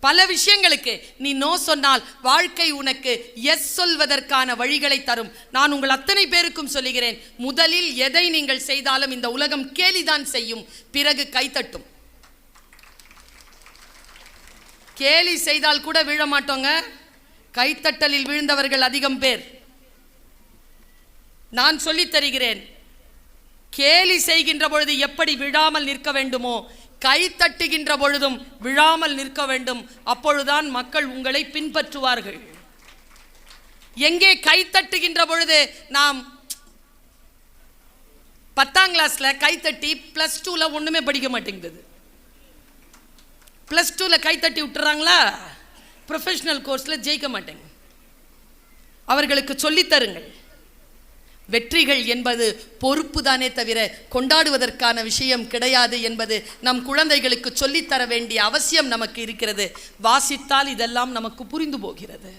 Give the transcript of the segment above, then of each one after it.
பல விஷயங்களுக்கு நீ நோ சொன்னால் வாழ்க்கை உனக்கு எஸ் சொல்வதற்கான வழிகளை தரும். நான் உங்கள் அத்தனை பேருக்கும் சொல்லுகிறேன், முதலில் எதை நீங்கள் செய்தாலும் இந்த உலகம் கேலிதான் செய்யும், பிறகு கைத்தட்டும். கேலி செய்தால் கூட விழ மாட்டோங்க, கைத்தட்டலில் விழுந்தவர்கள் அதிகம் பேர். நான் சொல்லித் தருகிறேன், கேலி செய்கின்ற பொழுது எப்படி விழாமல் நிற்க வேண்டுமோ, கை தட்டுகின்ற பொழுதும் விழாமல் நிற்க வேண்டும். அப்பொழுதுதான் மக்கள் உங்களை பின்பற்றுவார்கள். எங்கே கை தட்டுகின்ற பொழுது, நாம் 10ஆம் கிளாஸ்ல கைத்தட்டி +2ல ஒண்ணுமே படிக்க மாட்டேங்குது. +2ல கைத்தட்டி விட்டுறாங்களா, ப்ரொஃபஷனல் கோர்ஸ்ல ஜெயிக்க மாட்டேங்க. அவர்களுக்கு சொல்லித் தருங்கள். வெற்றிகள் என்பது பொறுப்பு தானே தவிர கொண்டாடுவதற்கான விஷயம் கிடையாது என்பது நம் குழந்தைகளுக்கு சொல்லித்தர வேண்டிய அவசியம் நமக்கு இருக்கிறது. வாசித்தால் இதெல்லாம் நமக்கு புரிந்து போகிறது.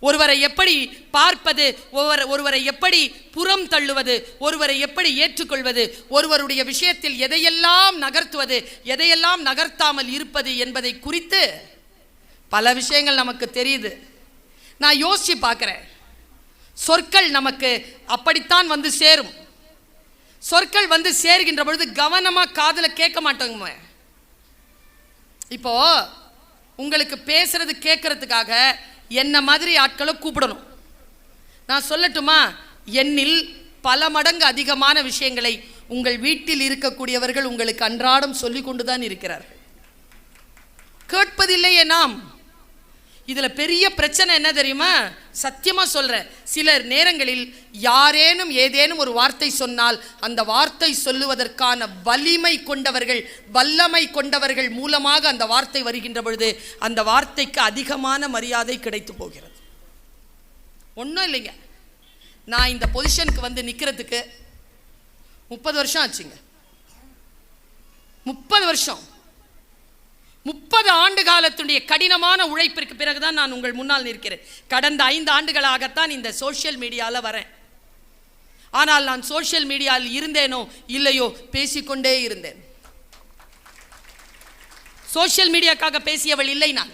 ஒருவரை எப்படி பார்ப்பது, ஒருவரை எப்படி புறம் தள்ளுவது, ஒருவரை எப்படி ஏற்றுக்கொள்வது, ஒருவருடைய விஷயத்தில் எதையெல்லாம் நகர்த்துவது, எதையெல்லாம் நகர்த்தாமல் இருப்பது என்பதை குறித்து பல விஷயங்கள் நமக்கு தெரியுது. நான் யோசிச்சு பார்க்கிறேன், சொற்கள் நமக்கு அப்படித்தான் வந்து சேரும். சொற்கள் வந்து சேர்கின்ற பொழுது கவனமா காதுல கேட்க மாட்டோங்க. இப்போ உங்களுக்கு பேசுறது கேட்கறதுக்காக என்ன மாதிரி ஆட்களை கூப்பிடணும். நான் சொல்லட்டுமா, என்னில் பல மடங்கு அதிகமான விஷயங்களை உங்கள் வீட்டில் இருக்கக்கூடியவர்கள் உங்களுக்கு அன்றாடம் சொல்லிக் கொண்டுதான் இருக்கிறார்கள். கேட்பதில்லையே நாம். இதுல பெரிய பிரச்சனை என்ன தெரியுமா? சத்தியமா சொல்றேன், சில நேரங்களில் யாரேனும் ஏதேனும் ஒரு வார்த்தை சொன்னால் அந்த வார்த்தை சொல்லுவதற்கான வலிமை கொண்டவர்கள், வல்லமை கொண்டவர்கள் மூலமாக அந்த வார்த்தை வருகின்ற பொழுது அந்த வார்த்தைக்கு அதிகமான மரியாதை கிடைத்து போகிறது. ஒன்றும் இல்லைங்க, நான் இந்த பொசிஷனுக்கு வந்து நிற்கிறதுக்கு 30 வருஷம் ஆச்சுங்க. 30 வருஷம், 30 ஆண்டு காலத்துடைய கடினமான உழைப்பிற்கு பிறகுதான் நான் உங்கள் முன்னால் நிற்கிறேன். கடந்த 5 ஆண்டுகளாகத்தான் இந்த சோஷியல் மீடியாவில் வரேன். ஆனால் நான் சோஷியல் மீடியாவில் இருந்தேனோ இல்லையோ பேசிக்கொண்டே இருந்தேன். சோஷியல் மீடியாக்காக பேசியவள் இல்லை நான்.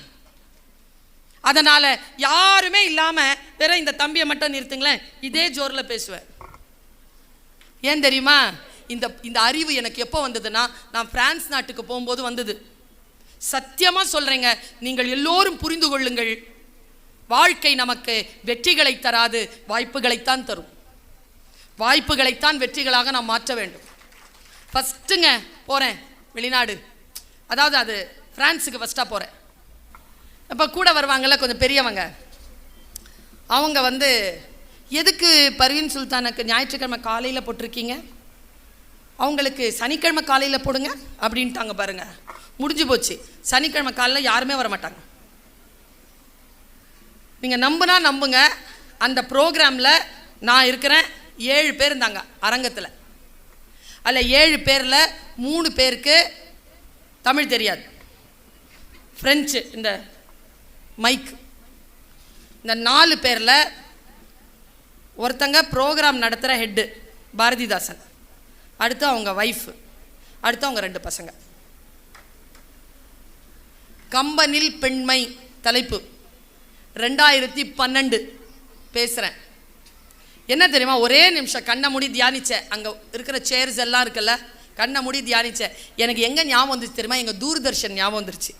அதனால யாருமே இல்லாம வேற இந்த தம்பியை மட்டும் நிறுத்துங்களேன், இதே ஜோர்ல பேசுவேன். ஏன் தெரியுமா? இந்த அறிவு எனக்கு எப்போ வந்ததுன்னா, நான் பிரான்ஸ் நாட்டுக்கு போகும்போது வந்தது. சத்தியமா சொல்றேங்க, நீங்கள் எல்லோரும் புரிந்து கொள்ளுங்கள், வாழ்க்கை நமக்கு வெற்றிகளை தராது, வாய்ப்புகளைத்தான் தரும். வாய்ப்புகளைத்தான் வெற்றிகளாக நாம் மாற்ற வேண்டும். ஃபஸ்ட்டுங்க போறேன் வெளிநாடு, அதாவது அது பிரான்ஸுக்கு ஃபஸ்ட்டாக போகிறேன். இப்போ கூட வருவாங்கள்ல கொஞ்சம் பெரியவங்க, அவங்க வந்து எதுக்கு பர்வீன் சுல்தானுக்கு ஞாயிற்றுக்கிழமை காலையில் போட்டிருக்கீங்க, அவங்களுக்கு சனிக்கிழமை காலையில் போடுங்க அப்படின்ட்டாங்க. பாருங்க, முடிஞ்சு போச்சு. சனிக்கிழமை காலையில் யாருமே வர மாட்டாங்க. நீங்கள் நம்புனா நம்புங்க, அந்த ப்ரோக்ராமில் நான் இருக்கிறேன். 7 பேர் இருந்தாங்க அரங்கத்தில். அதில் 7 பேரில் 3 பேருக்கு தமிழ் தெரியாது, ஃப்ரெஞ்சு இந்த மைக். இந்த 4 பேரில் ஒருத்தங்க ப்ரோக்ராம் நடத்துகிற ஹெட்டு பாரதிதாசன், அடுத்து அவங்க ஒய்ஃபு, அடுத்து அவங்க 2 பசங்க. கம்பனில் பெண்மை தலைப்பு 2012 பேசுகிறேன். என்ன தெரியுமா, ஒரே நிமிஷம் கண்ணை மூடி தியானிச்சேன். அங்கே இருக்கிற சேர்ஸ் எல்லாம் இருக்குல்ல, கண்ணை மூடி தியானிச்சேன். எனக்கு எங்கே ஞாபகம் வந்துச்சு தெரியுமா? எங்கள் தூர்தர்ஷன் ஞாபகம் வந்துருச்சு.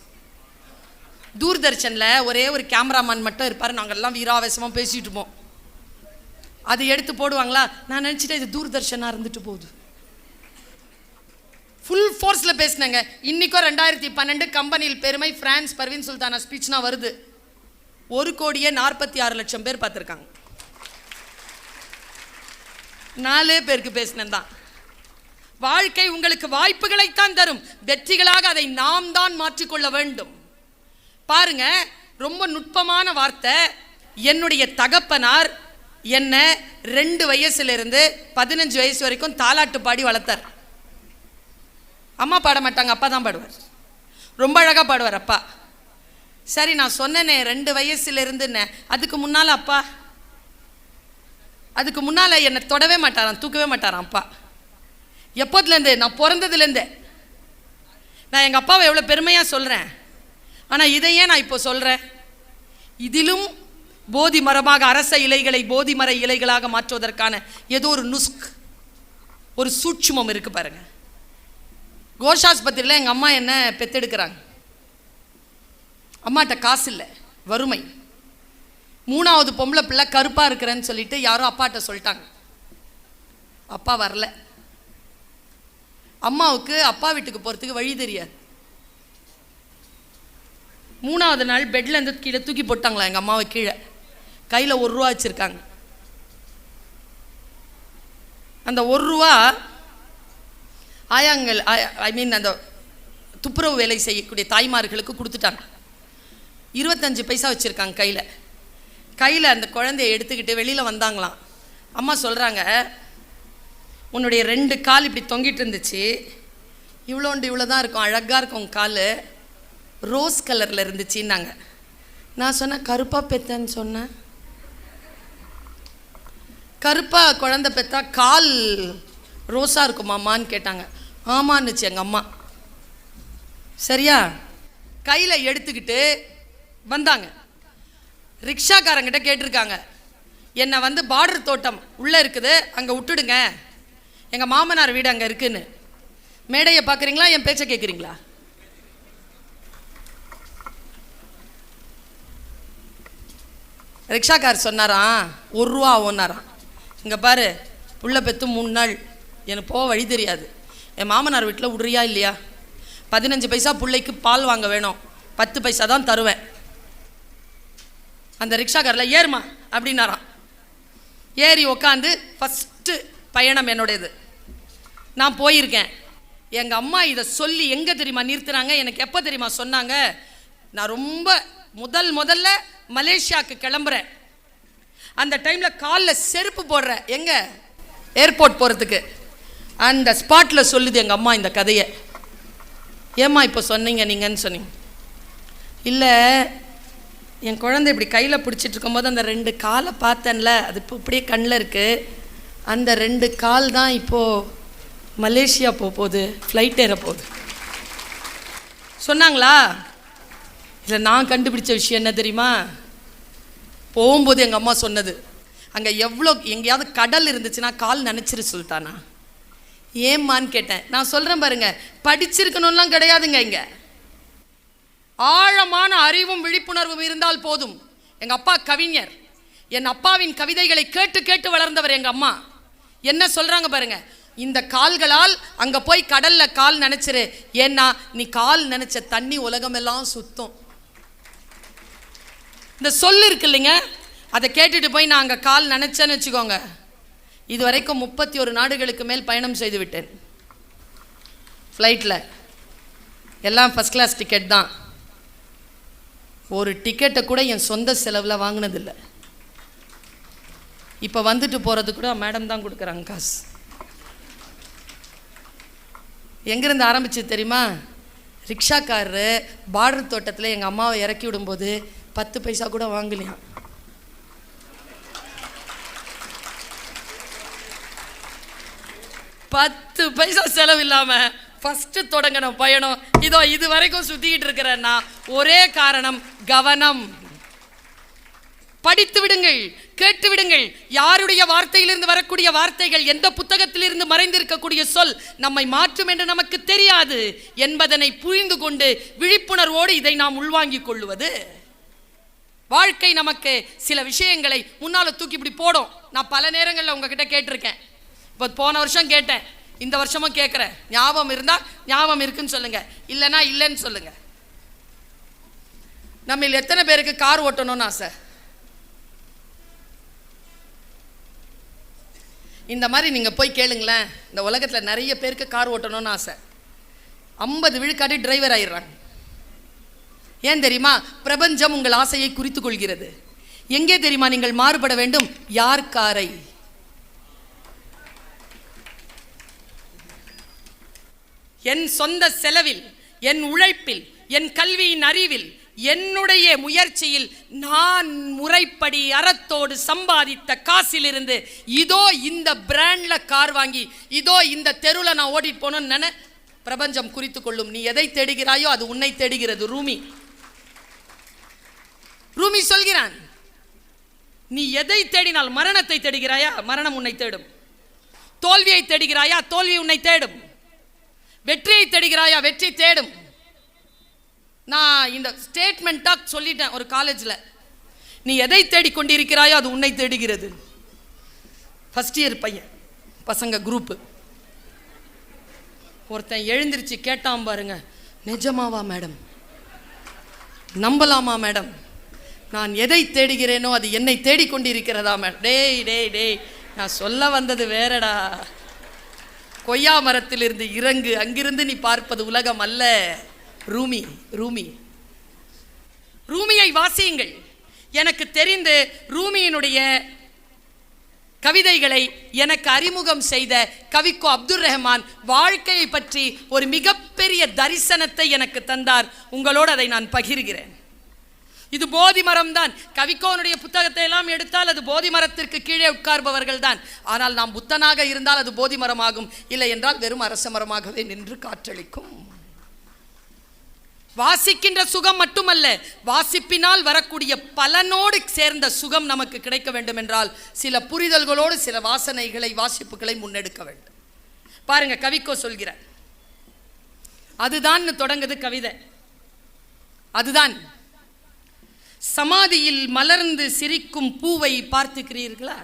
தூர்தர்ஷனில் ஒரே ஒரு கேமராமேன் மட்டும் இருப்பார். நாங்கள்லாம் வீராவேசமாக பேசிகிட்டு இருப்போம். அது எடுத்து போடுவாங்களா, நான் நினச்சிட்டேன் இது தூர்தர்ஷனாக இருந்துட்டு போகுது. ஃபுல் ஃபோர்ஸில் பேசினேங்க. இன்றைக்கும் 2012 கம்பெனியில் பெருமை பிரான்ஸ் பர்வீன் சுல்தானா ஸ்பீச்னா வருது. 1,46,00,000 பேர் பார்த்துருக்காங்க. 4 பேருக்கு பேசினேன் தான். வாழ்க்கை உங்களுக்கு வாய்ப்புகளைத்தான் தரும், வெற்றிகளாக அதை நாம் தான் மாற்றிக்கொள்ள வேண்டும். பாருங்க, ரொம்ப நுட்பமான வார்த்தை. என்னுடைய தகப்பனார் என்ன 2 வயசுலேருந்து 15 வயசு வரைக்கும் தாலாட்டு பாடி வளர்த்தார். அம்மா பாட மாட்டாங்க, அப்பா தான் பாடுவார். ரொம்ப அழகாக பாடுவார் அப்பா. சரி, நான் சொன்னேனே 2 வயசுலேருந்துன்னு, அதுக்கு முன்னால் அப்பா, அதுக்கு முன்னால் என்னை தொடவே மாட்டாராம், தூக்கவே மாட்டாராம் அப்பா. எப்போதுலேருந்து? நான் பிறந்ததுலேருந்தே. நான் எங்கள் அப்பாவை எவ்வளோ பெருமையாக சொல்கிறேன். ஆனால் இதையே நான் இப்போ சொல்கிறேன், இதிலும் போதி மரமாக அரச இலைகளை போதி மர இலைகளாக மாற்றுவதற்கான ஏதோ ஒரு நுஸ்க், ஒரு சூட்சுமம் இருக்கு பாருங்க. கோஷாஸ்பத்திரியில் எங்கள் அம்மா என்ன பெத்தெடுக்கிறாங்க. அம்மாட்ட காசு இல்லை, வறுமை. 3வது பொம்பளை பிள்ளை கருப்பாக இருக்கிறேன்னு சொல்லிட்டு யாரோ அப்பாட்ட சொல்லிட்டாங்க. அப்பா வரல. அம்மாவுக்கு அப்பா வீட்டுக்கு போகிறதுக்கு வழி தெரியாது. 3வது நாள் பெட்லேருந்து கீழே தூக்கி போட்டாங்களா எங்கள் அம்மாவை. கீழே கையில் 1 ரூபா வச்சுருக்காங்க. அந்த 1 ரூபா ஆயாங்கள், ஐ மீன் அந்த துப்புரவு வேலை செய்யக்கூடிய தாய்மார்களுக்கு கொடுத்துட்டாங்க. 25 பைசா வச்சுருக்காங்க கையில். கையில் அந்த குழந்தைய எடுத்துக்கிட்டு வெளியில் வந்தாங்களாம். அம்மா சொல்கிறாங்க, உன்னுடைய 2 கால் இப்படி தொங்கிட்டு இருந்துச்சு, இவ்வளோ தான் இருக்கும், அழகாக இருக்கும் உன் கால், ரோஸ் கலரில் இருந்துச்சுன்னாங்க. நான் சொன்னேன், கருப்பாக பெத்தேன்னு சொன்னேன். கருப்பாக குழந்தை பெற்றா கால் ரோஸாக இருக்குமாம்மான்னு கேட்டாங்க. ஆமான்னுச்சு எங்கள் அம்மா. சரியா? கையில் எடுத்துக்கிட்டு வந்தாங்க. ரிக்ஷாக்காரங்கிட்ட கேட்டிருக்காங்க, என்னை வந்து பார்டர் தோட்டம் உள்ளே இருக்குது, அங்கே விட்டுடுங்க, எங்கள் மாமனார் வீடு அங்கே இருக்குன்னு. மேடையை பார்க்குறீங்களா, என் பேச்சை கேட்குறீங்களா? ரிக்ஷாக்கார் சொன்னாராம், 1 ரூபா ஆகும்னாராம். இங்கே பாரு, புள்ள பெற்று 3 நாள், எனக்கு போக வழி தெரியாது, என் மாமனார் வீட்டில் விடுறியா இல்லையா? 15 பைசா பிள்ளைக்கு பால் வாங்க வேணும், 10 பைசா தான் தருவேன். அந்த ரிக்ஷாக்காரில் ஏறுமா அப்படின்னாராம். ஏறி உக்காந்து ஃபஸ்ட்டு பயணம் என்னுடையது. நான் போயிருக்கேன். எங்கள் அம்மா இதை சொல்லி எங்கே தெரியுமா நிறுத்துனாங்க? எனக்கு எப்போ தெரியுமா சொன்னாங்க? நான் ரொம்ப முதல்ல மலேசியாவுக்கு கிளம்புறேன். அந்த டைமில் காலில் செருப்பு போடுறேன், எங்கே ஏர்போர்ட் போகிறதுக்கு. அந்த ஸ்பாட்டில் சொல்லுது எங்கள் அம்மா இந்த கதையை. ஏம்மா இப்போ சொன்னீங்க நீங்கன்னு சொன்னீங்க? இல்லை, என் குழந்தை இப்படி கையில் பிடிச்சிட்டு இருக்கும்போது அந்த 2 காலை பார்த்தேன்ல, அது இப்போ இப்படியே கண்ணில் இருக்குது. அந்த 2 கால் தான் இப்போது மலேசியா போகுது, ஃப்ளைட் ஏற போகுது சொன்னாங்களா? இல்லை, நான் கண்டுபிடிச்ச விஷயம் என்ன தெரியுமா? போகும்போது எங்கள் அம்மா சொன்னது, அங்கே எங்கேயாவது கடல் இருந்துச்சுன்னா கால் நினச்சிரு சுல்தானா. ஏம்மான்னு கேட்டேன். நான் சொல்கிறேன் பாருங்க, படிச்சிருக்கணும்லாம் கிடையாதுங்க. இங்கே ஆழமான அறிவும் விழிப்புணர்வும் இருந்தால் போதும். எங்கள் அப்பா கவிஞர். என் அப்பாவின் கவிதைகளை கேட்டு கேட்டு வளர்ந்தவர் எங்கள் அம்மா. என்ன சொல்கிறாங்க பாருங்க, இந்த கால்களால் அங்கே போய் கடலில் கால் நினச்சிரு, ஏன்னா நீ கால் நினச்ச தண்ணி உலகமெல்லாம் சுத்தம். இந்த சொல் இருக்கு இல்லைங்க, அதை கேட்டுட்டு போய் நான் அங்கே கால் நினச்சேன்னு வச்சுக்கோங்க. இது வரைக்கும் 31 நாடுகளுக்கு மேல் பயணம் செய்து விட்டேன் ஃப்ளைட்டில். எல்லாம் ஃபஸ்ட் கிளாஸ் டிக்கெட் தான். ஒரு டிக்கெட்டை கூட என் சொந்த செலவில் வாங்கினதில்லை. இப்போ வந்துட்டு போகிறது கூட மேடம் தான் கொடுக்குறாங்க காசு. எங்கேருந்து ஆரம்பிச்சு தெரியுமா? ரிக்ஷாக்காரரு பார்டர் தோட்டத்தில் எங்கள் அம்மாவை இறக்கி விடும்போது 10 பைசா கூட வாங்கலையாம். பத்து பைசா செலவு இல்லாமல் ஃபஸ்ட்டு தொடங்கின பயணம் இதோ இது வரைக்கும் சுற்றிக்கிட்டு இருக்கிறேன்னா ஒரே காரணம், கவனம். படித்து விடுங்கள், கேட்டு விடுங்கள். யாருடைய வார்த்தையிலிருந்து வரக்கூடிய வார்த்தைகள், எந்த புத்தகத்திலிருந்து மறைந்திருக்கக்கூடிய சொல் நம்மை மாற்றும் என்று நமக்கு தெரியாது என்பதனை புரிந்து கொண்டு விழிப்புணர்வோடு இதை நாம் உள்வாங்கிக் கொள்ளுவது. வாழ்க்கை நமக்கு சில விஷயங்களை முன்னால் தூக்கி இப்படி போடும். நான் பல நேரங்களில் உங்ககிட்ட கேட்டிருக்கேன். இப்போ போன வருஷம் கேட்டேன், இந்த வருஷமும் கேட்குறேன். ஞாபகம் இருந்தால் ஞாபகம் இருக்குன்னு சொல்லுங்க, இல்லைன்னா இல்லைன்னு சொல்லுங்க. நம்ம எத்தனை பேருக்கு கார் ஓட்டணும்னு ஆசை? இந்த மாதிரி நீங்கள் போய் கேளுங்களேன், இந்த உலகத்தில் நிறைய பேருக்கு கார் ஓட்டணும்னு ஆசை. 50 விழுக்காடு டிரைவர் ஆயிடுறாங்க. ஏன் தெரியுமா? பிரபஞ்சம் உங்கள் ஆசையை குறித்து கொள்கிறது. எங்கே தெரியுமா நீங்கள் மாறுபட வேண்டும்? யார் காரை? என் சொந்த செலவில், என் உழைப்பில், என் கல்வியின் அறிவில், என்னுடைய முயற்சியில் நான் முறைப்படி அறத்தோடு சம்பாதித்த காசிலிருந்து இதோ இந்த பிராண்ட்ல கார் வாங்கி இதோ இந்த தெருவில் நான் ஓடிட்டு போனோன்னு பிரபஞ்சம் குறித்து கொள்ளும். நீ எதை தேடுகிறாயோ அது உன்னை தேடுகிறது. ரூமி. ரூமி சொல்கிறான், நீ எதை தேடினால், மரணத்தை தேடுகிறாயா, மரணம் உன்னை தேடும். தோல்வியை தேடுகிறாயா, தோல்வி உன்னை தேடும். வெற்றியை தேடுகிறாயா, வெற்றி தேடும். நான் இந்த ஸ்டேட்மெண்ட்டாக சொல்லிட்டேன் ஒரு காலேஜில், நீ எதை தேடிக்கொண்டிருக்கிறாயோ அது உன்னை தேடுகிறது. ஃபர்ஸ்ட் இயர் பையன், பசங்க குரூப்பு. ஒருத்தன் எழுந்திருச்சு கேட்டான் பாருங்க, நிஜமாவா மேடம், நம்பலாமா மேடம், நான் எதை தேடுகிறேனோ அது என்னை தேடிக்கொண்டிருக்கிறதா மேடம். டேய் டேய் டேய், நான் சொல்ல வந்தது வேறடா. கொய்யா மரத்திலிருந்து இறங்கு, அங்கிருந்து நீ பார்ப்பது உலகம் அல்ல. ரூமி ரூமி ரூமியை வாசியுங்கள். எனக்கு தெரிந்து ரூமியினுடைய கவிதைகளை எனக்கு அறிமுகம் செய்த கவிக்கோ அப்துல் ரஹ்மான் வாழ்க்கையை பற்றி ஒரு மிகப்பெரிய தரிசனத்தை எனக்கு தந்தார். உங்களோடு அதை நான் பகிர்கிறேன். இது போதி மரம் தான். கவிக்கோனுடைய புத்தகத்தை எல்லாம் எடுத்தால் அது போதி மரத்திற்கு கீழே உட்கார்பவர்கள் தான். ஆனால் நாம் புத்தனாக இருந்தால் அது போதி மரமாகும், இல்லை என்றால் வெறும் அரச மரமாகவே நின்று காற்றளிக்கும். வாசிக்கின்ற சுகம் மட்டுமல்ல, வாசிப்பினால் வரக்கூடிய பலனோடு சேர்ந்த சுகம் நமக்கு கிடைக்க வேண்டும் என்றால் சில புரிதல்களோடு சில வாசனைகளை, வாசிப்புகளை முன்னெடுக்க வேண்டும். பாருங்க, கவிக்கோ சொல்கிறார், அதுதான் தொடங்குது கவிதை. அதுதான், சமாதியில் மலர்ந்து சிரிக்கும் பூவை பார்த்திருக்கிறீர்களா?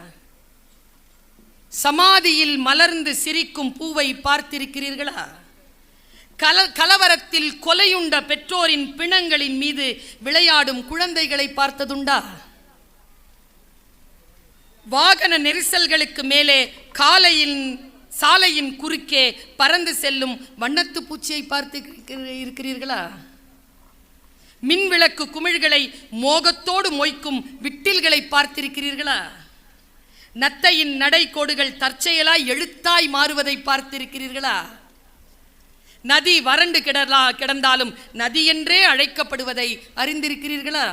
சமாதியில் மலர்ந்து சிரிக்கும் பூவை பார்த்திருக்கிறீர்களா? கலவரத்தில் கொலையுண்ட பெற்றோரின் பிணங்களின் மீது விளையாடும் குழந்தைகளை பார்த்ததுண்டா? வாகன நெரிசல்களுக்கு மேலே சாலையின் குறுக்கே பறந்து செல்லும் வண்ணத்து பூச்சியை பார்த்து இருக்கிறீர்களா? மின்விளக்கு குமிழ்களை மோகத்தோடு மொய்க்கும் விட்டில்களை பார்த்திருக்கிறீர்களா? நத்தையின் நடைக்கோடுகள் தற்செயலாய் எழுத்தாய் மாறுவதை பார்த்திருக்கிறீர்களா? நதி வறண்டு கிடந்தாலும் நதி என்றே அழைக்கப்படுவதை அறிந்திருக்கிறீர்களா?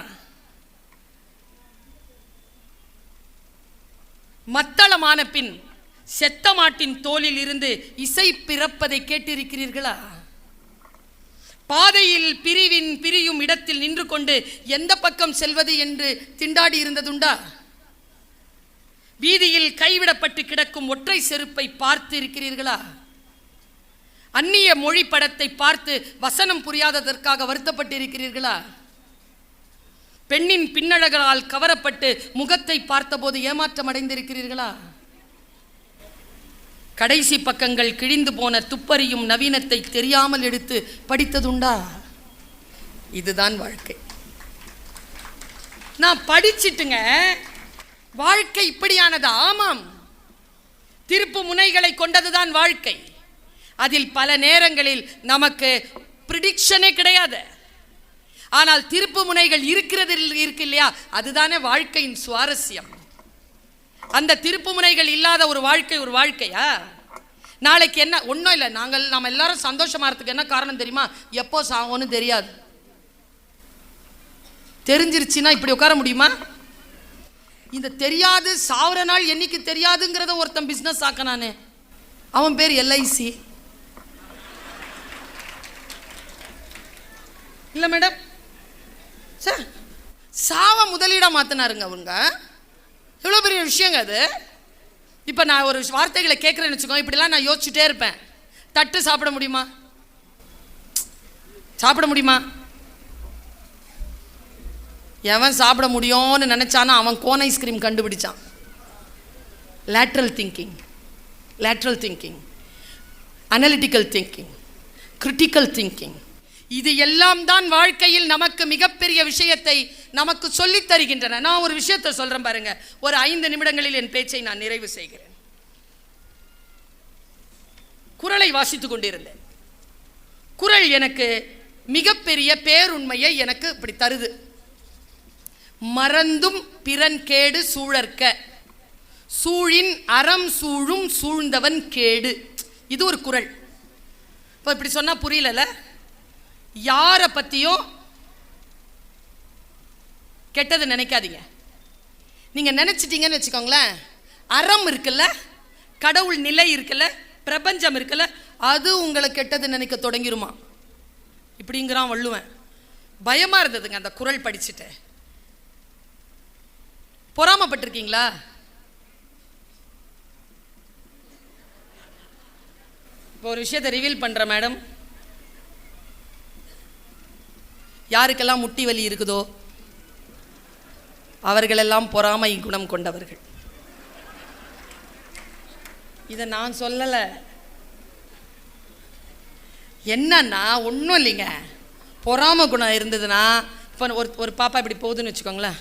மத்தளமான பின் செத்த மாட்டின் தோலில் இருந்து இசை பிறப்பதை கேட்டிருக்கிறீர்களா? பாதையில் பிரியும் இடத்தில் நின்று கொண்டு எந்த பக்கம் செல்வது என்று திண்டாடி இருந்ததுண்டா? வீதியில் கைவிடப்பட்டு கிடக்கும் ஒற்றை செருப்பை பார்த்து இருக்கிறீர்களா? அந்நிய மொழி படத்தை பார்த்து வசனம் புரியாததற்காக வருத்தப்பட்டு இருக்கிறீர்களா? பெண்ணின் பின்னழகளால் கவரப்பட்டு முகத்தை பார்த்தபோது ஏமாற்றம் அடைந்திருக்கிறீர்களா? கடைசி பக்கங்கள் கிழிந்து போன துப்பறியும் நவீனத்தை தெரியாமல் எடுத்து படித்ததுண்டா? இதுதான் வாழ்க்கை. நான் படிச்சிட்டுங்க, வாழ்க்கை இப்படியானது. ஆமாம், திருப்பு முனைகளை கொண்டதுதான் வாழ்க்கை. அதில் பல நேரங்களில் நமக்கு பிரிடிக்ஷனே கிடையாது. ஆனால் திருப்பு முனைகள் இருக்கு இல்லையா, அதுதானே வாழ்க்கையின் சுவாரஸ்யம். அந்த திருப்பு முனைகள் இல்லாத ஒரு வாழ்க்கை ஒரு வாழ்க்கையா? நாளைக்கு என்ன? ஒன்றும் இல்லை, நம்ம எல்லாரும் சந்தோஷமா இருக்கிறதுக்கு என்ன காரணம் தெரியுமா? எப்போ சாவோன்னு தெரியாது. தெரிஞ்சிருச்சுன்னா இப்படி உட்கார முடியுமா? இந்த தெரியாது, சாவர நாள் என்னைக்கு தெரியாதுங்கிறத ஒருத்தன் பிஸ்னஸ் ஆக்கனானே, அவன் பேர் எல்ஐசி. இல்லை மேடம், சார் சாவ முதலீடா மாத்தினாருங்க அவங்க. எவ்வளோ பெரிய விஷயங்க அது. இப்போ நான் ஒரு வார்த்தைகளை கேட்குறேன்னு வச்சுக்கோங்க, இப்படிலாம் நான் யோசிச்சுட்டே இருப்பேன். தட்டு சாப்பிட முடியுமா? சாப்பிட முடியுமா? எவன் சாப்பிட முடியும்னு நினச்சானா அவன் கோன் ஐஸ்கிரீம் கண்டுபிடிச்சான். Lateral thinking, analytical thinking, critical thinking, இது எல்லாம் தான் வாழ்க்கையில் நமக்கு மிகப்பெரிய விஷயத்தை நமக்கு சொல்லித் தருகின்றன. நான் ஒரு விஷயத்தை சொல்றேன் பாருங்க. ஒரு 5 நிமிடங்களில் என் பேச்சை நான் நிறைவு செய்கிறேன். குறளை வாசித்துக் கொண்டிருந்தேன். குறள் எனக்கு மிகப்பெரிய பேருண்மையை எனக்கு இப்படி தருது. மறந்தும் பிறன் கேடு சூழற்க, சூழின் அறம் சூழும் சூழ்ந்தவன் கேடு. இது ஒரு குறள். இப்போ இப்படி சொன்னா புரியல. யாரை பற்றியும் கெட்டது நினைக்காதீங்க. நீங்கள் நினச்சிட்டீங்கன்னு வச்சுக்கோங்களேன், அறம் இருக்குல்ல, கடவுள் நிலை இருக்குல்ல, பிரபஞ்சம் இருக்குல்ல, அது உங்களை கெட்டது நினைக்க தொடங்கிருமா. இப்படிங்கிறான் வள்ளுவன். பயமாக இருந்ததுங்க அந்த குறள் படிச்சுட்டு. பொறாமப்பட்டிருக்கீங்களா? இப்போ ஒரு விஷயத்தை ரிவீல் பண்ற மேடம். யாருக்கெல்லாம் முட்டி வலி இருக்குதோ அவர்களெல்லாம் பொறாமை குணம் கொண்டவர்கள். இதை நான் சொல்லலை. என்னன்னா ஒன்றும் இல்லைங்க. பொறாமை குணம் இருந்ததுன்னா இப்போ ஒரு பாப்பா இப்படி போகுதுன்னு வச்சுக்கோங்களேன்,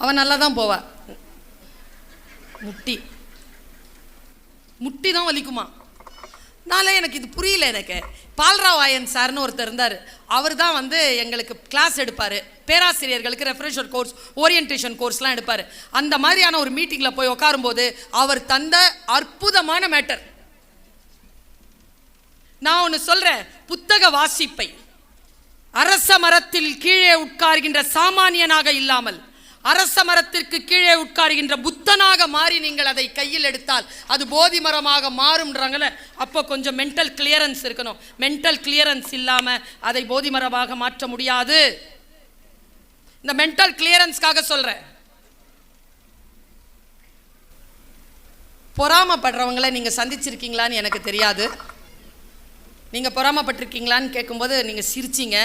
அவன் நல்லா தான் போவா, முட்டி தான் வலிக்குமா. நாளே எனக்கு இது புரியல. எனக்கு பால்ராவாயன் சார்னு ஒருத்தர் இருந்தார். அவர் தான் வந்து எங்களுக்கு கிளாஸ் எடுப்பார், பேராசிரியர்களுக்கு ரெஃப்ரெஷர் கோர்ஸ், ஓரியன்டேஷன் கோர்ஸ்லாம் எடுப்பார். அந்த மாதிரியான ஒரு மீட்டிங்கில் போய் உட்காரும்போது அவர் தந்த அற்புதமான மேட்டர் நான் ஒன்று சொல்கிறேன். புத்தக வாசிப்பை அரச மரத்தில் கீழே உட்கார்கின்ற சாமானியனாக இல்லாமல் அரச மரத்திற்கு கீழே உட்காருகின்ற புத்தனாக மாறி நீங்கள் அதை கையில் எடுத்தால் அது போதி மரமாக மாறும்ன்றாங்களே. அப்போ கொஞ்சம் மென்டல் கிளியரன்ஸ் இருக்கணும். மென்டல் கிளியரன்ஸ் இல்லாமல் அதை போதி மரமாக மாற்ற முடியாது. இந்த மென்டல் கிளியரன்ஸ்க்காக சொல்கிறேன். பொறாமப்படுறவங்களை நீங்கள் சந்திச்சிருக்கீங்களான்னு எனக்கு தெரியாது. நீங்கள் பொறாமப்பட்டிருக்கீங்களான்னு கேட்கும்போது நீங்கள் சிரிச்சிங்க.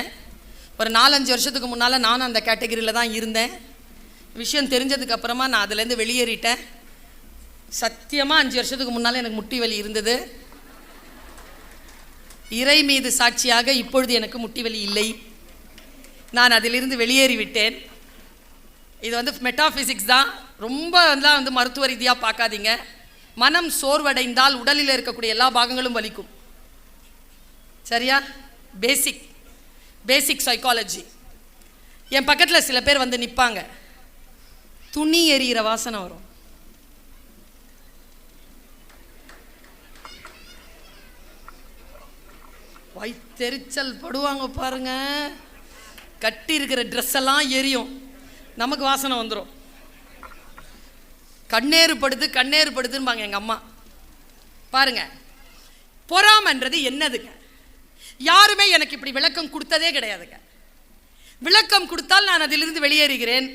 ஒரு 4-5 வருஷத்துக்கு முன்னால் நானும் அந்த கேட்டகரியில் தான் இருந்தேன். விஷயம் தெரிஞ்சதுக்கு அப்புறமா நான் அதுலேருந்து வெளியேறிட்டேன். சத்தியமாக 5 வருஷத்துக்கு முன்னால் எனக்கு முட்டி வலி இருந்தது. இறை மீது சாட்சியாக இப்பொழுது எனக்கு முட்டி வலி இல்லை. நான் அதிலிருந்து வெளியேறிவிட்டேன். இது வந்து மெட்டாஃபிசிக்ஸ் தான். ரொம்ப வந்து மருத்துவ ரீதியாக பார்க்காதீங்க. மனம் சோர்வடைந்தால் உடலில் இருக்கக்கூடிய எல்லா பாகங்களும் வலிக்கும். சரியா? பேசிக் சைக்காலஜி. என் பக்கத்தில் சில பேர் வந்து நிற்பாங்க, துணி எரியிற வாசனை வரும். வயிற்றெரிச்சல் படுவாங்க பாருங்க. கட்டி இருக்கிற ட்ரெஸ் எல்லாம் எரியும், நமக்கு வாசனை வந்துடும். கண்ணேறு படுதுன்பாங்க எங்கள் அம்மா. பாருங்க, பொறாமைன்றது என்னதுங்க? யாருமே எனக்கு இப்படி விளக்கம் கொடுத்ததே கிடையாதுங்க. விளக்கம் கொடுத்தால் நான் அதிலிருந்து வெளியேறுகிறேன்.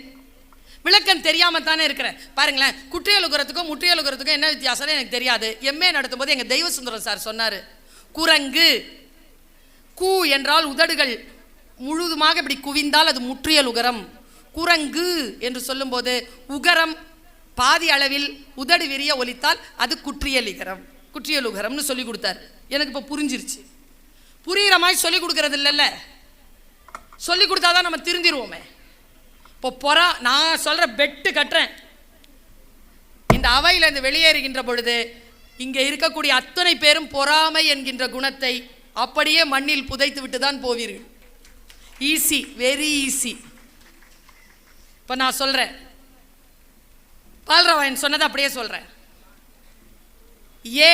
விளக்கம் தெரியாம தானே இருக்கிறேன். பாருங்களேன், குற்றியலுகிறதுக்கும் முற்றியலுகிறதுக்கும் என்ன வித்தியாசம் எனக்கு தெரியாது. எம்ஏ நடத்தும் போது எங்க தெய்வ சுந்தரம் சார் சொன்னாரு, குரங்கு கூ என்றால் உதடுகள் முழுதுமாக இப்படி குவிந்தால் அது முற்றியல் உகரம். குரங்கு என்று சொல்லும் போது உகரம் பாதி அளவில் உதடு விரிய ஒலித்தால் அது குற்றியல் உகரம்னு சொல்லி கொடுத்தாரு. எனக்கு இப்போ புரிஞ்சிருச்சு. புரிகிற மாதிரி சொல்லி கொடுக்கறது இல்லைல்ல, சொல்லி கொடுத்தாதான் நம்ம திருந்திருவோமே. இப்போ நான் சொல்ற பெட்டு கட்டுறேன். இந்த அவையிலிருந்து வெளியேறுகின்ற பொழுது இங்கே இருக்கக்கூடிய அத்தனை பேரும் பொறாமை என்கின்ற குணத்தை அப்படியே மண்ணில் புதைத்து விட்டு தான் போவீர்கள். Easy, very easy. இப்போ நான் சொல்றேன், பால்ராவாயன் சொன்னதை அப்படியே சொல்றேன். ஏ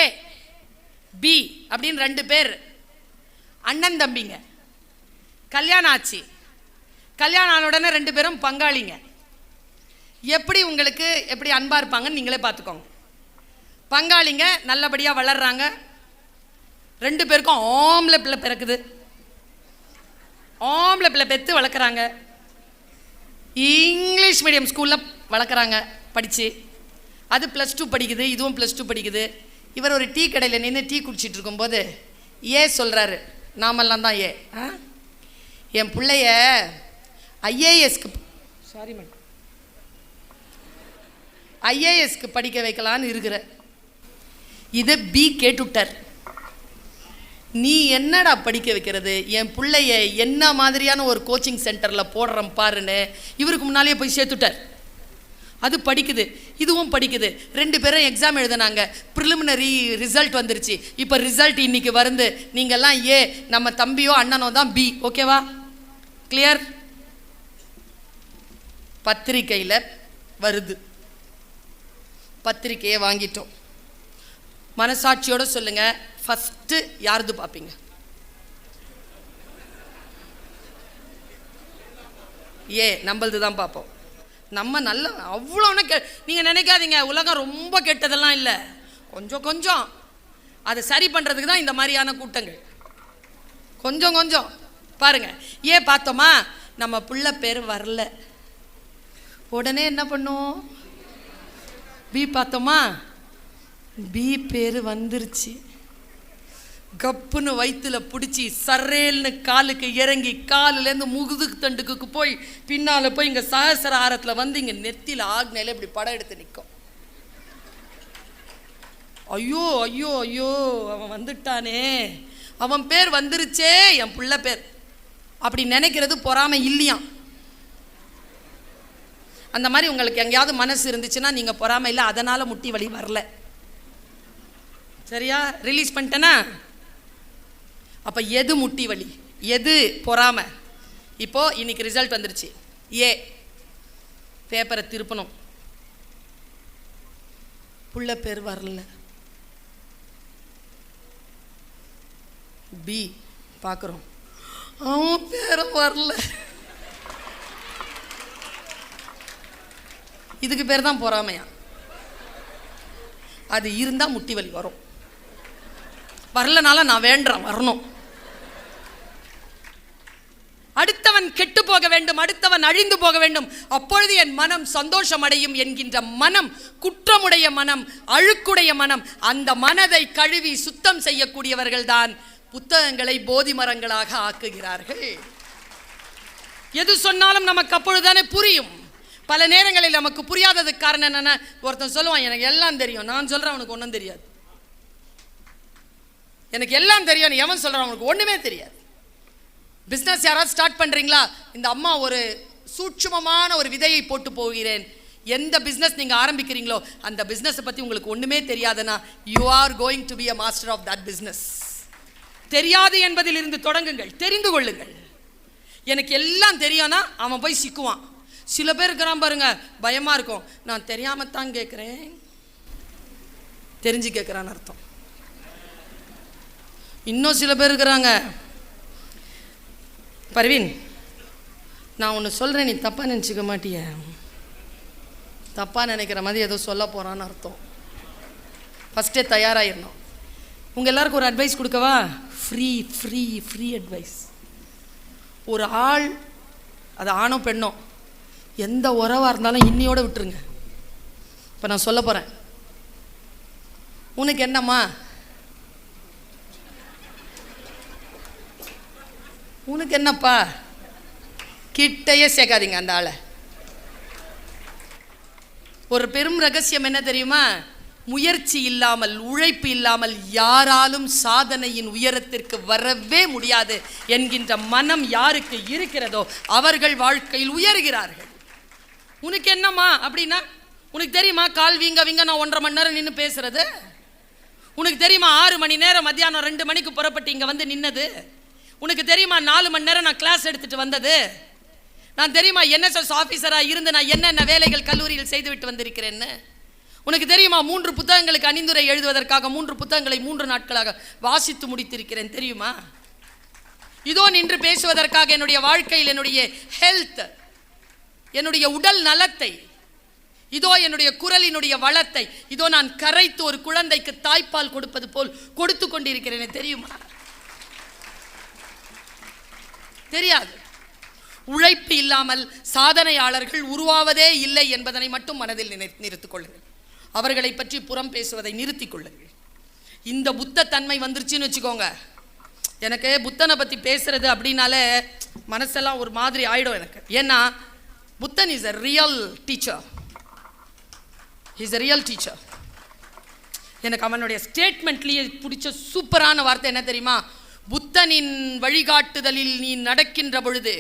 பி அப்படின்னு 2 பேர் அண்ணன் தம்பிங்க. கல்யாணம் ஆச்சு. கல்யாணம் ஆன உடனே 2 பேரும் பங்காளிங்க. எப்படி உங்களுக்கு எப்படி அன்பா இருப்பாங்கன்னு நீங்களே பார்த்துக்கோங்க. பங்காளிங்க நல்லபடியாக வளர்றாங்க. 2 பேருக்கும் ஆம்பளை பிள்ளை பிறக்குது. ஆம்பளை பிள்ளை பெற்று வளர்க்குறாங்க. இங்கிலீஷ் மீடியம் ஸ்கூலில் வளர்க்குறாங்க படித்து. அது +2 படிக்குது, இதுவும் +2 படிக்குது. இவர் ஒரு டீ கடையில் நின்று டீ குடிச்சிட்டு இருக்கும்போது சொல்கிறாரு, நாமெல்லாம் தான் என் பிள்ளைய ஐஏஎஸ்க்கு படிக்க வைக்கலான்னு இருக்கிற. இதை பி கேட்டுட்டார், நீ என்னடா படிக்க வைக்கிறது, என் பிள்ளைய என்ன மாதிரியான ஒரு கோச்சிங் சென்டரில் போடுறேன் பாருன்னு இவருக்கு முன்னாலேயே போய் சேர்த்துட்டார். அது படிக்குது, இதுவும் படிக்குது. 2 பேரும் எக்ஸாம் எழுதினாங்க. ப்ரிலிமினரி ரிசல்ட் வந்துருச்சு. இப்போ ரிசல்ட் இன்னைக்கு வருது. நீங்கள்லாம் நம்ம தம்பியோ அண்ணனோ தான் பி. ஓகேவா? கிளியர்? பத்திரிக்கையில் வருது. பத்திரிக்கையை வாங்கிட்டோம். மனசாட்சியோட சொல்லுங்க, ஃபஸ்ட்டு யாருது பார்ப்பீங்க? நம்மளது தான் பார்ப்போம். நம்ம நல்ல அவ்வளோன்னு நீங்கள் நினைக்காதீங்க, உலகம் ரொம்ப கெட்டதெல்லாம் இல்லை. கொஞ்சம் அதை சரி பண்ணுறதுக்கு தான் இந்த மாதிரியான கூட்டங்கள். கொஞ்சம் பாருங்க. பார்த்தோமா, நம்ம பிள்ளை பேர் வரல. உடனே என்ன பண்ணும்? பி பார்த்தோமா, பி பேர் வந்துருச்சு. கப்புன்னு வயிற்றுல பிடிச்சி சரேல்னு காலுக்கு இறங்கி காலிலேருந்து முதுகு தண்டுக்கு போய் பின்னால் போய் இங்கே சகசரஹாரத்தில் வந்து இங்கே நெத்தியில் ஆக்னையில் இப்படி படம் எடுத்து நிற்கும். ஐயோ ஐயோ ஐயோ அவன் வந்துட்டானே, அவன் பேர் வந்துருச்சே, என் பிள்ளை பேர் அப்படி நினைக்கிறது பொறாமை இல்லையாம். அந்த மாதிரி உங்களுக்கு எங்கேயாவது மனசு இருந்துச்சுன்னா நீங்கள் பொறாமை இல்லை, அதனால் முட்டி வலி வரல. சரியா? ரிலீஸ் பண்ணிட்டேனா? அப்போ எது முட்டி வலி, எது பொறாமை? இப்போது இன்னைக்கு ரிசல்ட் வந்துருச்சு. ஏ, பேப்பரை திருப்பணும், புள்ள பேர் வரல. பி பார்க்குறோம், அவன் பேரும் வரல. இதுக்கு பேர் தான் பொறாமையா? அது இருந்தால் முட்டி வலி வரும். வரலனால நான் வேண்டாம், வரணும். அடுத்தவன் கெட்டு போக வேண்டும், அடுத்தவன் அழிந்து போக வேண்டும், அப்பொழுது என் மனம் சந்தோஷம் அடையும் என்கின்ற மனம் குற்றமுடைய மனம், அழுக்குடைய மனம். அந்த மனதை கழுவி சுத்தம் செய்யக்கூடியவர்கள் தான் புத்தகங்களை போதி மரங்களாக ஆக்குகிறார்கள். எது சொன்னாலும் நமக்கு அப்பொழுதுதானே புரியும். பல நேரங்களில் நமக்கு புரியாததுக்கு காரணம் என்னன்னா, ஒருத்தன் சொல்லுவான் எனக்கு எல்லாம் தெரியும், நான் சொல்றேன் அவனுக்கு ஒன்றும் தெரியாது. எனக்கு எல்லாம் தெரியும், எவன் சொல்றான் அவனுக்கு ஒண்ணுமே தெரியாது. பிஸ்னஸ் யாராவது ஸ்டார்ட் பண்றீங்களா? இந்த அம்மா ஒரு சூட்சுமமான ஒரு விதையை போட்டு போகிறேன். எந்த பிஸ்னஸ் நீங்க ஆரம்பிக்கிறீங்களோ அந்த பிஸ்னஸை பத்தி உங்களுக்கு ஒண்ணுமே தெரியாதுன்னா, you are going to be a master of that business. தெரியாது என்பதில் இருந்து தொடங்குங்கள், தெரிந்து கொள்ளுங்கள். எனக்கு எல்லாம் தெரியும்னா அவன் போய் சிக்குவான். சில பேர் இருக்கிறான் பாருங்க, பயமா இருக்கும், நான் தெரியாமத்தான் கேட்குறேன், தெரிஞ்சு கேட்குறான்னு அர்த்தம். இன்னும் சில பேர் இருக்கிறாங்க, பர்வீன் நான் ஒன்று சொல்கிறேன், நீ தப்பாக நினச்சிக்க மாட்டிய, தப்பாக நினைக்கிற மாதிரி ஏதோ சொல்ல போகிறான்னு அர்த்தம். ஃபஸ்ட்டே தயாராகிடணும். உங்கள் எல்லாருக்கும் ஒரு அட்வைஸ் கொடுக்கவா? Free free free advice. ஒரு ஆள், அது ஆணோ பெண்ணோ, எந்த உறவாக இருந்தாலும் இன்னியோட விட்டுருங்க. இப்போ நான் சொல்ல போகிறேன். உனக்கு என்னம்மா, உனக்கு என்னப்பா, கிட்டையே சேர்க்காதீங்க அந்த ஆளை. ஒரு பெரும் ரகசியம் என்ன தெரியுமா? முயற்சி இல்லாமல், உழைப்பு இல்லாமல் யாராலும் சாதனையின் உயரத்திற்கு வரவே முடியாது என்கின்ற மனம் யாருக்கு இருக்கிறதோ அவர்கள் வாழ்க்கையில் உயர்கிறார்கள். உனக்கு என்னம்மா அப்படின்னா, உனக்கு தெரியுமா கால் வீங்க வீங்க நான் 1.5 மணி நேரம் நின்று பேசுறது? உனக்கு தெரியுமா 6 மணி நேரம் மத்தியானம் 2 மணிக்கு புறப்பட்டு இங்கே வந்து நின்னது? உனக்கு தெரியுமா 4 மணி நேரம் நான் கிளாஸ் எடுத்துட்டு வந்தது? நான் தெரியுமா என்எஸ்எஸ் ஆஃபீஸராக இருந்து நான் என்னென்ன வேலைகள் கல்லூரியில் செய்துவிட்டு வந்திருக்கிறேன்னு? உனக்கு தெரியுமா 3 புத்தகங்களுக்கு அணிந்துரை எழுதுவதற்காக 3 புத்தகங்களை 3 நாட்களாக வாசித்து முடித்திருக்கிறேன் தெரியுமா? இதோ நின்று பேசுவதற்காக என்னுடைய வாழ்க்கையில் என்னுடைய ஹெல்த், என்னுடைய உடல் நலத்தை, இதோ என்னுடைய குரலினுடைய வளத்தை இதோ நான் கரைத்து ஒரு குழந்தைக்கு தாய்ப்பால் கொடுப்பது போல் கொடுத்து கொண்டிருக்கிறேன் தெரியுமா? தெரியாது. உழைப்பு இல்லாமல் சாதனையாளர்கள் உருவாவதே இல்லை என்பதனை மட்டும் மனதில் நிறுத்திக் கொள்ளுங்கள். அவர்களை பற்றி புறம் பேசுவதை நிறுத்திக் கொள்ளுங்கள். இந்த புத்த தன்மை வந்துருச்சுன்னு வச்சுக்கோங்க, எனக்கு புத்தனை பற்றி பேசுறது அப்படின்னாலே மனசெல்லாம் ஒரு மாதிரி ஆயிடும் எனக்கு. ஏன்னா புத்தன் is a real teacher. he is a real teacher. எனக்கு அவனுடைய ஸ்டேட்மெண்ட்லேயே பிடிச்ச சூப்பரான வார்த்தை என்ன தெரியுமா? புத்தனின் வழிகாட்டுதலில் நீ நடக்கின்ற பொழுது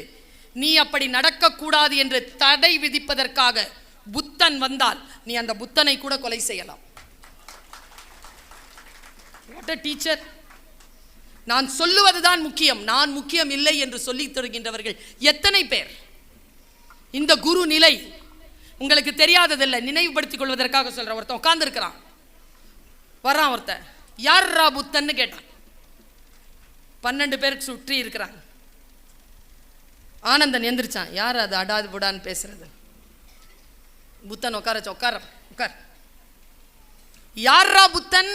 நீ அப்படி நடக்கக்கூடாது என்று தடை விதிப்பதற்காக புத்தன் வந்தால் நீ அந்த புத்தனை கூட கொலை செய்யலாம். What a teacher. நான் சொல்லுவதுதான் முக்கியம், நான் முக்கியம் இல்லை என்று சொல்லி தருகின்றவர்கள் எத்தனை பேர்? இந்த குரு நிலை உங்களுக்கு தெரியாததில்லை, நினைவுபடுத்திக் கொள்வதற்காக சொல்ற. ஒருத்தன் உட்கார்ந்து இருக்கிறான், வர்றான் ஒருத்தன், யார்ரா புத்தன்னு கேட்டான். 12 பேருக்கு சுற்றி இருக்கிறாங்க. ஆனந்தன் எந்திரிச்சான், யார் அது அடாது புடான்னு பேசுறது? புத்தன் உட்கார உட்கார். யார்ரா புத்தன்?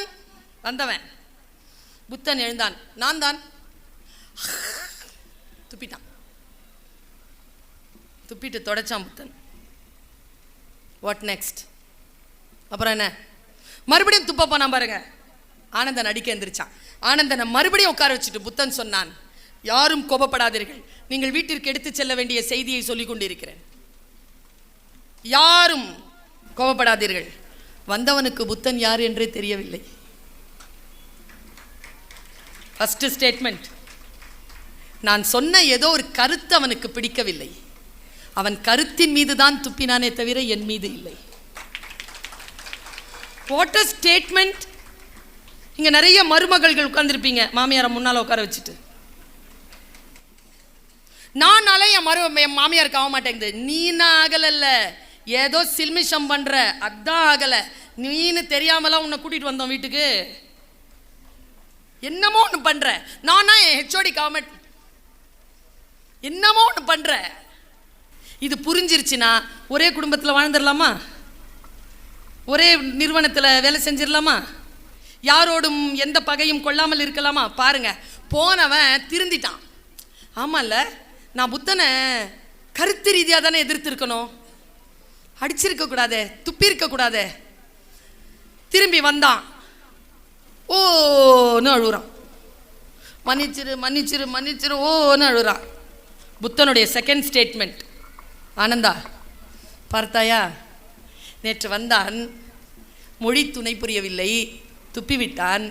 வந்தவன். புத்தன் எழுந்தான், நான் தான். துப்பிட்டான். துப்பிட்டு தொடச்சான் புத்தன். What next? அப்புறம் என்ன? மறுபடியும் துப்ப போனான் பாருங்க. ஆனந்தன் அடிக்க எந்திரிச்சான். ஆனந்தனை மறுபடியும் உட்கார வச்சுட்டு புத்தன் சொன்னான், யாரும் கோபப்படாதீர்கள், நீங்கள் வீட்டிற்கு எடுத்து செல்ல வேண்டிய செய்தியை சொல்லிக் கொண்டிருக்கிறேன். யாரும் கோபப்படாதீர்கள். வந்தவனுக்கு புத்தன் யார் என்றே தெரியவில்லை. First statement. நான் சொன்ன ஏதோ ஒரு கருத்து அவனுக்கு பிடிக்கவில்லை. அவன் கருத்தின் மீது தான் துப்பினானே தவிர என் மீது இல்லை. What a statement. இங்க நிறைய மருமகள்கள் உட்கார்ந்துருப்பீங்க, மாமியாரை முன்னால உட்கார வச்சுட்டு. நானால என் மாமியாருக்கு ஆக மாட்டேங்குது. நீனா ஆகல, ஏதோ சில்மிஷம் பண்ற, அதான் ஆகல. நீனு தெரியாமலாம் உன்னை கூட்டிட்டு வந்தோம் வீட்டுக்கு, என்னமோ ஒன்று பண்ற. நானா என் ஹெச்ஓடி காமெண்ட் என்னமோ ஒன்று பண்ற. இது புரிஞ்சிருச்சுன்னா ஒரே குடும்பத்தில் வாழ்ந்துடலாமா? ஒரே நிறுவனத்தில் வேலை செஞ்சிடலாமா? யாரோடும் எந்த பகையும் கொள்ளாமல் இருக்கலாமா? பாருங்க, போனவன் திருந்திட்டான். ஆமாம்ல, நான் புத்தனை கருத்து ரீதியாக தானே எதிர்த்திருக்கணும், அடிச்சிருக்க கூடாதே, துப்பி இருக்க கூடாதே. திரும்பி வந்தான், ஓன்னு அழுகுறான். மன்னிச்சிரு மன்னிச்சிரு மன்னிச்சிரு ஓன்னு அழுகுறான். புத்தனுடைய செகண்ட் ஸ்டேட்மெண்ட், ஆனந்தா பார்த்தாயா, நேற்று வந்தான், மொழி துணை புரியவில்லை, துப்பிவிட்டான்.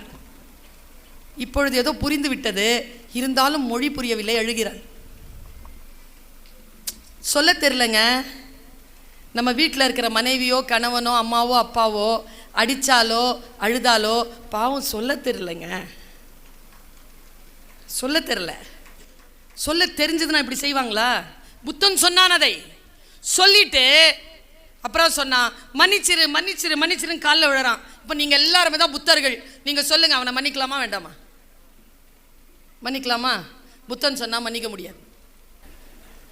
இப்பொழுது ஏதோ புரிந்து விட்டது, இருந்தாலும் மொழி புரியவில்லை, அழுகிறான். சொல்ல தெரிலங்க. நம்ம வீட்டில் இருக்கிற மனைவியோ கணவனோ அம்மாவோ அப்பாவோ அடித்தாலோ அழுதாலோ பாவம் சொல்ல தெரிலங்க. சொல்ல தெரில. சொல்ல தெரிஞ்சதுன்னா இப்படி செய்வாங்களா? புத்தன் சொன்னான், அதை சொல்லிட்டு அப்புறம் சொன்னான், மன்னிச்சிரு மன்னிச்சிரு மன்னிச்சிருன்னு காலில் விழுறான். இப்போ நீங்கள் எல்லாருமே தான் புத்தர்கள், நீங்கள் சொல்லுங்கள், அவனை மன்னிக்கலாமா வேண்டாமா? மன்னிக்கலாமா? புத்தன் சொன்னா மன்னிக்க முடியாது.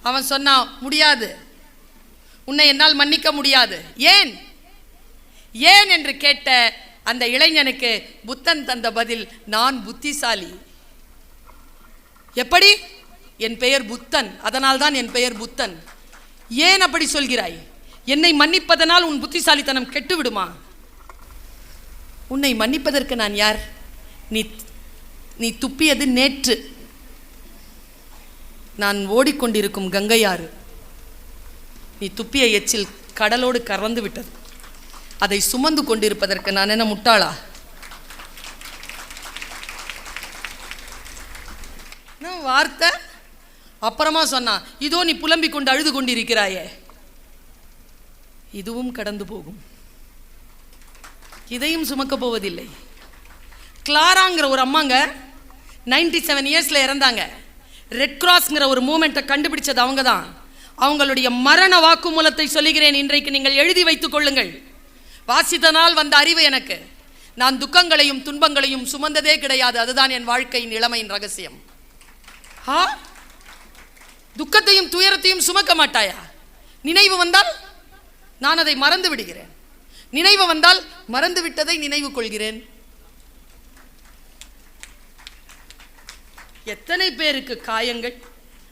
அவன் சொன்னான், முடியாது, உன்னை என்னால் மன்னிக்க முடியாது. ஏன் ஏன் என்று கேட்ட அந்த இளைஞனுக்கு புத்தன் தந்த பதில், நான் புத்திசாலி. எப்படி? என் பெயர் புத்தன், அதனால் தான் என் பெயர் புத்தன். ஏன் அப்படி சொல்கிறாய்? என்னை மன்னிப்பதனால் உன் புத்திசாலித்தனம் கெட்டு விடுமா? உன்னை மன்னிப்பதற்கு நான் யார்? நீ துப்பியது நேற்று. நான் ஓடிக்கொண்டிருக்கும் கங்கையாறு. நீ துப்பிய எச்சில் கடலோடு கறந்து விட்டது. அதை சுமந்து கொண்டிருப்பதற்கு நான் என்ன முட்டாளா? வார்த்தை. அப்புறமா சொன்னா, இதோ நீ புலம்பிக் கொண்டு அழுது கொண்டிருக்கிறாயே, இதுவும் கடந்து போகும், இதையும் சுமக்க போவதில்லை. கிளாராங்கிற ஒரு அம்மாங்க 97 இயர்ஸ்ல இறந்தாங்க. ரெட் கிராஸ்ங்கிற ஒரு மூமெண்ட்டை கண்டுபிடிச்சது அவங்க தான். அவங்களுடைய மரண வாக்குமூலத்தை சொல்லுகிறேன், இன்றைக்கு நீங்கள் எழுதி வைத்துக் கொள்ளுங்கள். வாசித்தனால் வந்த அறிவு எனக்கு. நான் துக்கங்களையும் துன்பங்களையும் சுமந்ததே கிடையாது. அதுதான் என் வாழ்க்கையின் இளமையின் ரகசியம். துக்கத்தையும் துயரத்தையும் சுமக்க மாட்டாயா? நினைவு வந்தால் நான் அதை மறந்து விடுகிறேன். நினைவு வந்தால் மறந்து விட்டதை நினைவு கொள்கிறேன். எத்தனை பேருக்கு காயங்கள்,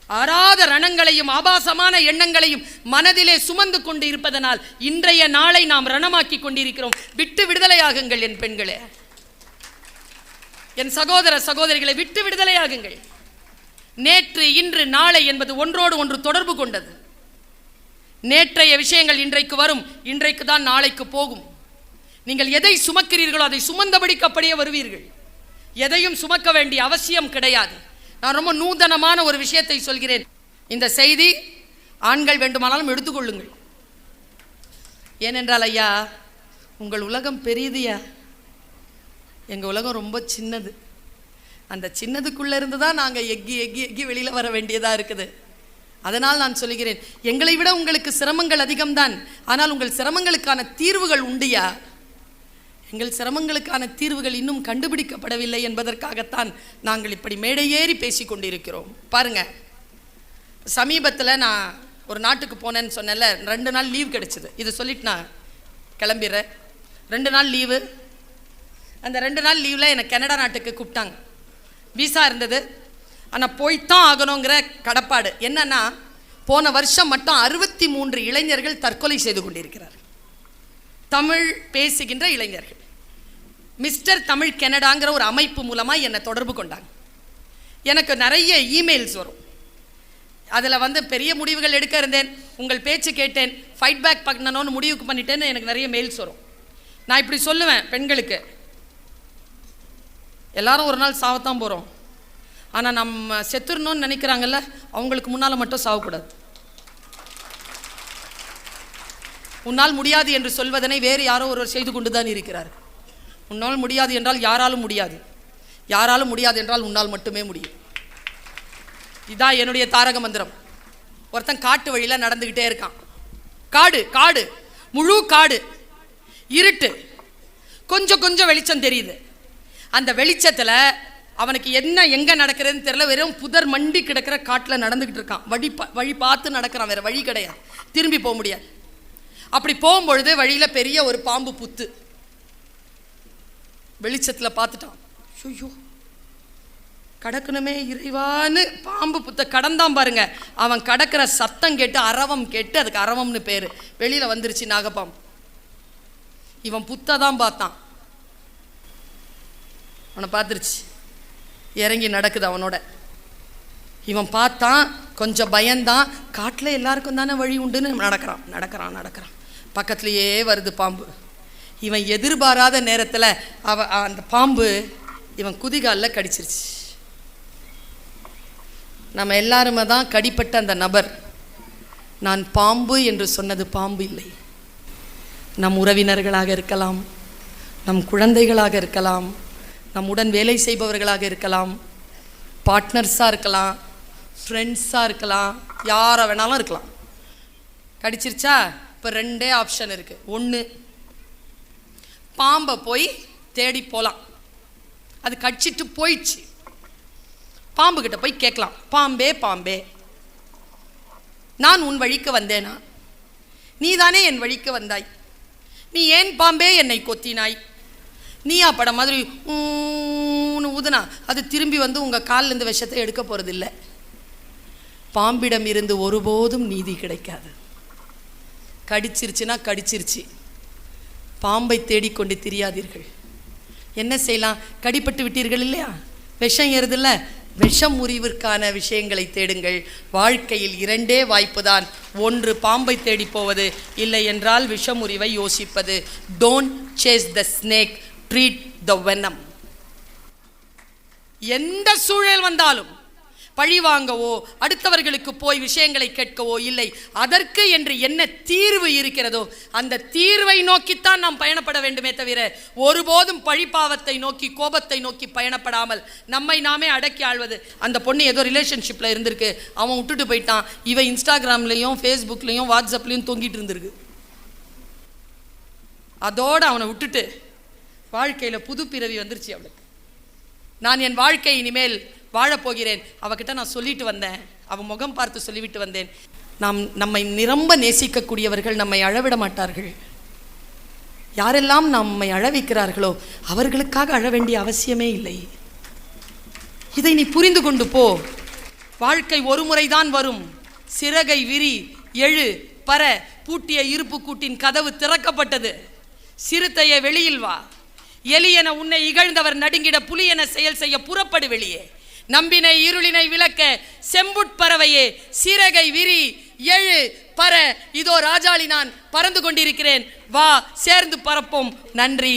ஆறாத ரணங்களையும் ஆபாசமான எண்ணங்களையும் மனதிலே சுமந்து கொண்டு இருப்பதனால் இன்றைய நாளை நாம் ரணமாக்கி கொண்டிருக்கிறோம். விட்டு விடுதலையாகுங்கள் என் பெண்களே, என் சகோதர சகோதரிகளை, விட்டு விடுதலையாகுங்கள். நேற்று இன்று நாளை என்பது ஒன்றோடு ஒன்று தொடர்பு கொண்டது. நேற்றைய விஷயங்கள் இன்றைக்கு வரும், இன்றைக்கு தான் நாளைக்கு போகும். நீங்கள் எதை சுமக்கிறீர்களோ அதை சுமந்தபடிக்கு அப்படியே வருவீர்கள். எதையும் சுமக்க வேண்டிய அவசியம் கிடையாது. நான் ரொம்ப நூதனமான ஒரு விஷயத்தை சொல்கிறேன். இந்த செய்தி ஆண்கள் வேண்டுமானாலும் எடுத்துக்கொள்ளுங்கள். ஏனென்றால் ஐயா, உங்கள் உலகம் பெரியதுயா, எங்கள் உலகம் ரொம்ப சின்னது. அந்த சின்னதுக்குள்ளே இருந்து தான் நாங்கள் எக்கி எக்கி எக்கி வெளியில் வர வேண்டியதாக இருக்குது. அதனால் நான் சொல்கிறேன், எங்களை விட உங்களுக்கு சிரமங்கள் அதிகம்தான், ஆனால் உங்கள் சிரமங்களுக்கான தீர்வுகள் உண்டுயா. எங்கள் சிரமங்களுக்கான தீர்வுகள் இன்னும் கண்டுபிடிக்கப்படவில்லை என்பதற்காகத்தான் நாங்கள் இப்படி மேடையேறி பேசி கொண்டிருக்கிறோம். பாருங்க, சமீபத்தில் நான் ஒரு நாட்டுக்கு போனேன்னு சொன்னேன்ல, 2 நாள் லீவ் கிடைச்சிது. இது சொல்லிட்டு நான் கிளம்பிடுறேன். 2 நாள் லீவு. அந்த 2 நாள் லீவில் என்னை கனடா நாட்டுக்கு கூப்பிட்டாங்க. விசா இருந்தது, ஆனால் போய்த்தான் ஆகணுங்கிற கடப்பாடு. என்னன்னா, போன வருஷம் மட்டும் 63 இளைஞர்கள் தற்கொலை செய்து கொண்டிருக்கிறார். தமிழ் பேசுகின்ற இளைஞர்கள். மிஸ்டர் தமிழ் கனடாங்கிற ஒரு அமைப்பு மூலமாக என்னை தொடர்பு கொண்டாங்க. எனக்கு நிறைய இமெயில்ஸ் வரும். அதில் பெரிய முடிவுகள் எடுக்க இருந்தேன், உங்கள் பேச்சு கேட்டேன், ஃபைட் பேக் பண்ணணும்னு முடிவுக்கு பண்ணிட்டேன்னு எனக்கு நிறைய மெயில்ஸ் வரும். நான் இப்படி சொல்லுவேன் பெண்களுக்கு, எல்லாரும் ஒரு நாள் சாவத்தான் போகிறோம், ஆனால் நம்ம செத்துடணும்னு நினைக்கிறாங்கல்ல, அவங்களுக்கு முன்னால் மட்டும் சாவக்கூடாது. உன்னால் முடியாது என்று சொல்வதனை வேறு யாரோ ஒருவர் செய்து கொண்டு தான் இருக்கிறார். உன்னால் முடியாது என்றால் யாராலும் முடியாது, யாராலும் முடியாது என்றால் உன்னால் மட்டுமே முடியும். இதான் என்னுடைய தாரக மந்திரம். ஒருத்தன் காட்டு வழியில் நடந்துக்கிட்டே இருக்கான். காடு காடு முழு காடு, இருட்டு, கொஞ்சம் கொஞ்சம் வெளிச்சம் தெரியுது. அந்த வெளிச்சத்தில் அவனுக்கு என்ன எங்கே நடக்கிறதுன்னு தெரியல, வெறும் புதர் மண்டி கிடக்கிற காட்டில் நடந்துக்கிட்டு இருக்கான். வழி பார்த்து நடக்கிறான், வேறு வழி கிடையாது, திரும்பி போக முடியாது. அப்படி போகும்பொழுது வழியில் பெரிய ஒரு பாம்பு புத்து வெளிச்சத்தில் பார்த்துட்டான். ஐயோ கடக்கணுமே இறைவான்னு பாம்பு புத்த கடந்தான் பாருங்க. அவன் கடக்கிற சத்தம் கேட்டு அரவம் கேட்டு, அதுக்கு அரவம்னு பேர், வெளியில் வந்துருச்சு நாகப்பாம்பு. இவன் புத்தை தான் பார்த்தான், அவனை பார்த்துருச்சு, இறங்கி நடக்குது அவனோட. இவன் பார்த்தான், கொஞ்சம் பயந்தான். காட்டில் எல்லாருக்கும் தானே வழி உண்டுன்னு நடக்கிறான் நடக்கிறான் நடக்கிறான். பக்கத்துலேயே வருது பாம்பு. இவன் எதிர்பாராத நேரத்தில் அந்த பாம்பு இவன் குதிகாலில் கடிச்சிருச்சு. நம்ம எல்லாருமே தான் கடிப்பட்ட அந்த நபர். நான் பாம்பு என்று சொன்னது பாம்பு இல்லை. நம் உறவினர்களாக இருக்கலாம், நம் குழந்தைகளாக இருக்கலாம், நம்முடன் வேலை செய்பவர்களாக இருக்கலாம், பார்ட்னர்ஸாக இருக்கலாம், ஃப்ரெண்ட்ஸாக இருக்கலாம், யாரை வேணாலும் இருக்கலாம். கடிச்சிருச்சா? இப்போ 2 ஆப்ஷன் இருக்குது. 1, பாம்பை போய் தேடி போகலாம், அது கடிச்சிட்டு போயிடுச்சு. பாம்புக்கிட்ட போய் கேட்கலாம், பாம்பே பாம்பே நான் உன் வழிக்கு வந்தேனா? நீ தானே என் வழிக்கு வந்தாய், நீ ஏன் பாம்பே என்னை கொத்தினாய்? நீயா படம் மாதிரி ஊதுனா அது திரும்பி வந்து உங்கள் காலிலேருந்து விஷத்தை எடுக்க போகிறதில்லை. பாம்பிடம் இருந்து ஒருபோதும் நீதி கிடைக்காது. கடிச்சிருச்சுன்னா கடிச்சிருச்சு, பாம்பை தேடிக்கொண்டு திரியாதீர்கள். என்ன செய்யலாம்? கடிப்பட்டு விட்டீர்கள் இல்லையா, விஷம் ஏறுதில்ல, விஷம் முறிவிற்கான விஷயங்களை தேடுங்கள். வாழ்க்கையில் 2 வாய்ப்பு தான். 1 பாம்பை தேடி போவது, இல்லை என்றால் விஷமுறிவை யோசிப்பது. Don't chase the snake, treat the venom. எந்த சூழல் வந்தாலும் பழி வாங்கவோ அடுத்தவர்களுக்கு போய் விஷயங்களை கேட்கவோ இல்லை. அதற்கு என்று என்ன தீர்வு இருக்கிறதோ அந்த தீர்வை நோக்கித்தான் நாம் பயணப்பட வேண்டுமே தவிர ஒருபோதும் பழிப்பாவத்தை நோக்கி கோபத்தை நோக்கி பயணப்படாமல் நம்மை நாமே அடக்கி ஆள்வது. அந்த பொண்ணு ஏதோ ரிலேஷன்ஷிப்பில் இருந்திருக்கு, அவன் விட்டுட்டு போயிட்டான், இவன் இன்ஸ்டாகிராம்லேயும் ஃபேஸ்புக்லேயும் வாட்ஸ்அப்லேயும் தொங்கிட்டு இருந்திருக்கு. அதோடு அவனை விட்டுட்டு வாழ்க்கையில் புது பிறவி வந்துருச்சு அவளுக்கு. நான் என் வாழ்க்கை இனிமேல் வாழப்போகிறேன். அவகிட்ட நான் சொல்லிட்டு வந்தேன், அவன் முகம் பார்த்து சொல்லிவிட்டு வந்தேன், நம்மை நிரம்ப நேசிக்கக்கூடியவர்கள் நம்மை அழவிட மாட்டார்கள். யாரெல்லாம் நம்மை அழ வைக்கிறார்களோ அவர்களுக்காக அழ வேண்டிய அவசியமே இல்லை. இதை நீ புரிந்து கொண்டு போ. வாழ்க்கை ஒரு முறைதான் வரும். சிறகை விரி, எழு, பற. பூட்டிய இருப்பு கூட்டின் கதவு திறக்கப்பட்டது. சிறுத்தையை வெளியில் வா. எலியென உன்னை இகழ்ந்தவர் நடுங்கிட புலியென செயல் செய்ய புறப்படு வெளியே. நம்பினை இருளினை விளக்க செம்புட்பறவையே சிறகை விரி, எழு, பற. இதோ ராஜாளி நான் பறந்து கொண்டிருக்கிறேன், வா சேர்ந்து பறப்போம். நன்றி.